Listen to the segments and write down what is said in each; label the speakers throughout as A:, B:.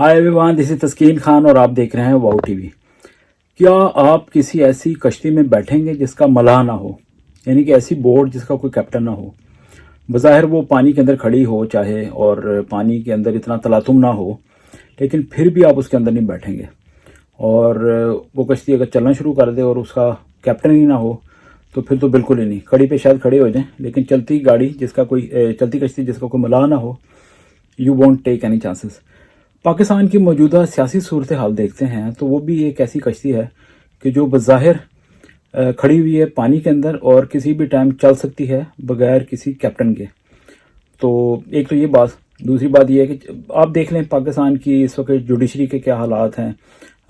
A: Hi everyone, this is तस्कीन खान और आप देख रहे हैं वाओ टीवी। क्या आप किसी ऐसी कश्ती में बैठेंगे जिसका मलाह ना हो, यानी कि ऐसी बोट जिसका कोई कैप्टन ना हो। बज़ाहिर वो पानी के अंदर खड़ी हो चाहे, और पानी के अंदर इतना तलातुम ना हो, लेकिन फिर भी आप उसके अंदर नहीं बैठेंगे। और वो कश्ती अगर चलना शुरू कर दे और उसका कैप्टन ही ना हो तो फिर तो बिल्कुल ही नहीं। खड़ी पे शायद खड़े हो जाएं, लेकिन चलती गाड़ी जिसका कोई चलती कश्ती जिसका कोई मलाह ना हो, you won't take any chances. Pakistan की मौजूदा सियासी सूरत हाल देखते हैं तो वो भी एक ऐसी कश्ती है कि जो बज़ाहिर खड़ी हुई है पानी के अंदर और किसी भी टाइम चल सकती है बगैर किसी कैप्टन के। तो एक तो ये बात। दूसरी बात ये है कि आप देख लें पाकिस्तान की इस वक्त जुडिशरी के क्या हालात हैं।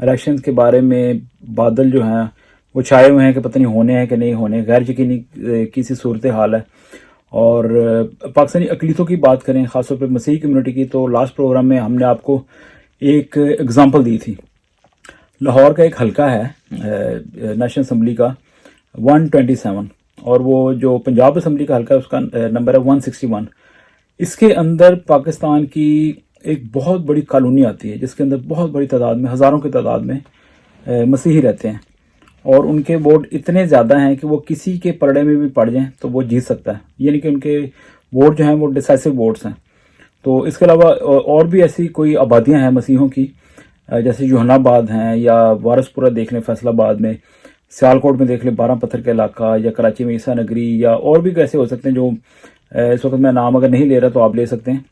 A: इलेक्शन के बारे में बादल जो हैं वो छाए हुए हैं कि पता नहीं होने हैं कि नहीं होने, गैर यकीनी किसी सूरत हाल है। और पाकिस्तानी अक़लीतों की बात करें, ख़ासतौर पर मसीही कम्युनिटी की, तो लास्ट प्रोग्राम में हमने आपको एक एग्ज़ाम्पल दी थी। लाहौर का एक हलका है नेशनल असम्बली का 127, और वो जो पंजाब असम्बली का हलका है उसका नंबर है 161। इसके अंदर पाकिस्तान की एक बहुत बड़ी कॉलोनी आती है जिसके अंदर बहुत बड़ी तादाद में, हज़ारों की तादाद में मसीही रहते हैं, और उनके वोट इतने ज़्यादा हैं कि वो किसी के पलड़े में भी पड़ जाएं तो वो जीत सकता है। यानी कि उनके वोट जो हैं वो डिसाइसिव वोट्स हैं। तो इसके अलावा और भी ऐसी कोई आबादियां हैं मसीहों की, जैसे यूहनाबाद हैं, या वारसपुरा देख लें फैसलाबाद में, सियालकोट में देख लें बारह पत्थर का इलाका, या कराची में ईसा नगरी, या और भी कैसे हो सकते हैं जो इस वक्त मैं नाम अगर नहीं ले रहा तो आप ले सकते हैं।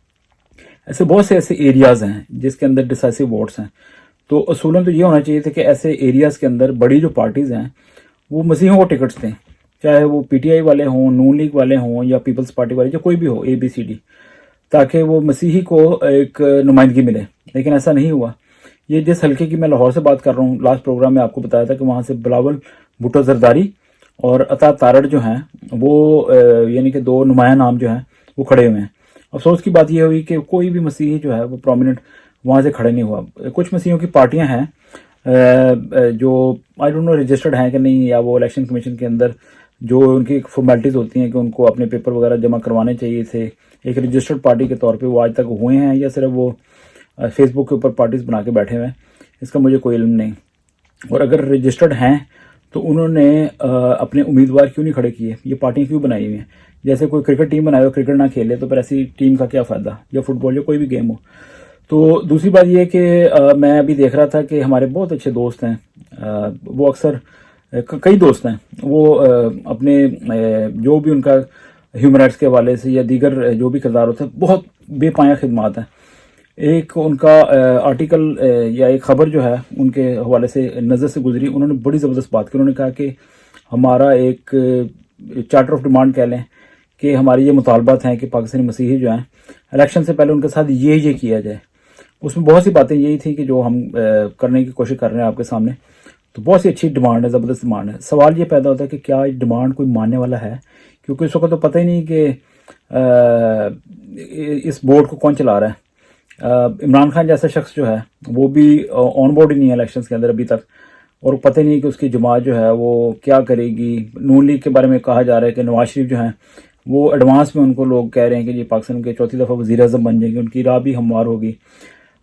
A: ऐसे बहुत से ऐसे एरियाज़ हैं जिसके अंदर डिसाइसिव वोट्स हैं। तो असूलन तो ये होना चाहिए था कि ऐसे एरियाज़ के अंदर बड़ी जो पार्टीज़ हैं वो मसीहों को टिकट्स दें, चाहे वो पीटीआई वाले हों, नून लीग वाले हों, या पीपल्स पार्टी वाले, या कोई भी हो, ABCD, ताकि वो मसीही को एक नुमाइंदगी मिले। लेकिन ऐसा नहीं हुआ। ये जिस हल्के की मैं लाहौर से बात कर रहा हूँ, लास्ट प्रोग्राम में आपको बताया था कि वहाँ से बिलावल भुट्टो जरदारी और अता तारड़ जो हैं वो यानी कि दो नुमाया नाम जो हैं वो खड़े हुए हैं। अफसोस की बात यह हुई कि कोई भी मसीही जो है वो प्रोमिनेंट वहाँ से खड़े नहीं हुआ। कुछ मसीहों की पार्टियां हैं जो आई डोंट नो रजिस्टर्ड हैं कि नहीं, या वो इलेक्शन कमीशन के अंदर जो उनकी फॉर्मेलिटीज़ होती हैं कि उनको अपने पेपर वगैरह जमा करवाने चाहिए थे एक रजिस्टर्ड पार्टी के तौर पे, वो आज तक हुए हैं या सिर्फ वो फेसबुक के ऊपर पार्टीज बना के बैठे हुए हैं, इसका मुझे कोई इल्म नहीं। और अगर रजिस्टर्ड हैं तो उन्होंने अपने उम्मीदवार क्यों नहीं खड़े किए, ये पार्टियाँ क्यों बनाई हुई हैं। जैसे कोई क्रिकेट टीम बनाए हो, क्रिकेट ना खेले तो फिर ऐसी टीम का क्या फ़ायदा, या फुटबॉल या कोई भी गेम हो। तो दूसरी बात यह कि मैं अभी देख रहा था कि हमारे बहुत अच्छे दोस्त हैं, वो अक्सर कई दोस्त हैं, वो अपने जो भी उनका ह्यूमन राइट्स के हवाले से या दीगर जो भी किरदार होता है, बहुत बेपाया खिदमात हैं। एक उनका आर्टिकल या एक ख़बर जो है उनके हवाले से नज़र से गुजरी, उन्होंने बड़ी ज़बरदस्त बात की। उन्होंने कहा कि हमारा एक चार्टर ऑफ डिमांड कह लें कि हमारी ये मुतालबात हैं कि पाकिस्तानी मसीही जो हैं इलेक्शन से पहले उनके साथ ये किया जाए। उसमें बहुत सी बातें यही थी कि जो हम करने की कोशिश कर रहे हैं आपके सामने। तो बहुत सी अच्छी डिमांड है, ज़बरदस्त डिमांड है। सवाल ये पैदा होता है कि क्या ये डिमांड कोई मानने वाला है, क्योंकि इस वक्त तो पता ही नहीं कि इस बोर्ड को कौन चला रहा है। इमरान खान जैसा शख्स जो है वो भी ऑन बोर्ड ही नहीं है इलेक्शंस के अंदर अभी तक, और पता ही नहीं कि उसकी जमात जो है वो क्या करेगी। नून लीग के बारे में कहा जा रहा है कि नवाज शरीफ जो हैं वो एडवांस में उनको लोग कह रहे हैं कि ये पाकिस्तान के चौथी दफ़ा वज़ीर आज़म बन जाएंगे, उनकी राह भी हमवार होगी।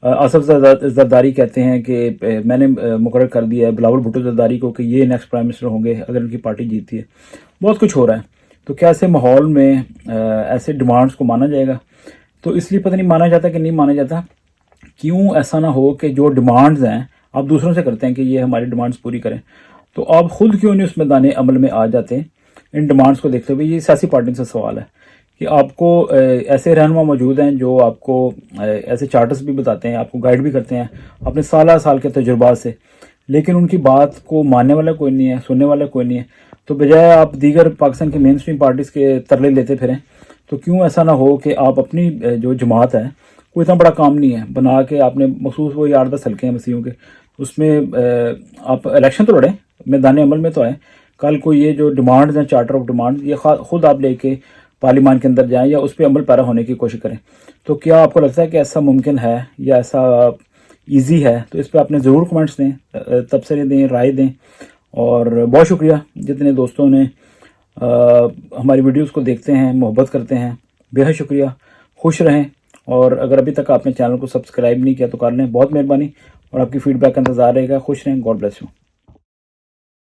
A: आसफ जरदारी कहते हैं कि मैंने मुकर्रर कर दिया है बिलावल भुट्टो जरदारी को कि ये नेक्स्ट प्राइम मिनिस्टर होंगे अगर उनकी पार्टी जीतती है। बहुत कुछ हो रहा है। तो क्या ऐसे माहौल में ऐसे डिमांड्स को माना जाएगा? तो इसलिए पता नहीं माना जाता कि नहीं माना जाता। क्यों ऐसा ना हो कि जो डिमांड्स हैं आप दूसरों से करते हैं कि ये हमारी डिमांड्स पूरी करें, तो आप खुद क्यों नहीं उस मैदान अमल में आ जाते इन डिमांड्स को देखते हुए। ये सियासी पार्टी से सवाल है कि आपको ऐसे रहनुमा मौजूद हैं जो आपको ऐसे चार्टर्स भी बताते हैं, आपको गाइड भी करते हैं अपने साल के तजुर्बात से, लेकिन उनकी बात को मानने वाला कोई नहीं है, सुनने वाला कोई नहीं है। तो बजाय आप दीगर पाकिस्तान के मेन स्ट्रीम पार्टीज़ के तरले लेते फिरें, तो क्यों ऐसा ना हो कि आप अपनी जो जमात है, कोई इतना बड़ा काम नहीं है बना के आपने मखसूस वो 8-10 हल्के हैं मसीहों के, उसमें आप इलेक्शन तो लड़ें, मैदान अमल में तो आए। कल को ये जो डिमांड्स हैं, चार्टर ऑफ डिमांड, ये खुद आप लेके पार्लियामान के अंदर जाएं या उस पर अमल पैरा होने की कोशिश करें। तो क्या आपको लगता है कि ऐसा मुमकिन है या ऐसा ईजी है? तो इस पर आपने ज़रूर कमेंट्स दें, तबसरे दें, राय दें। और बहुत शुक्रिया जितने दोस्तों ने हमारी वीडियोस को देखते हैं, मोहब्बत करते हैं, बेहद शुक्रिया। खुश रहें اور اگر ابھی تک آپ نے چینل کو سبسکرائب نہیں کیا تو کر لیں، بہت مہربانی، اور آپ کی فیڈ بیک کا انتظار رہے گا۔ خوش رہیں، گاڈ بلیس یو۔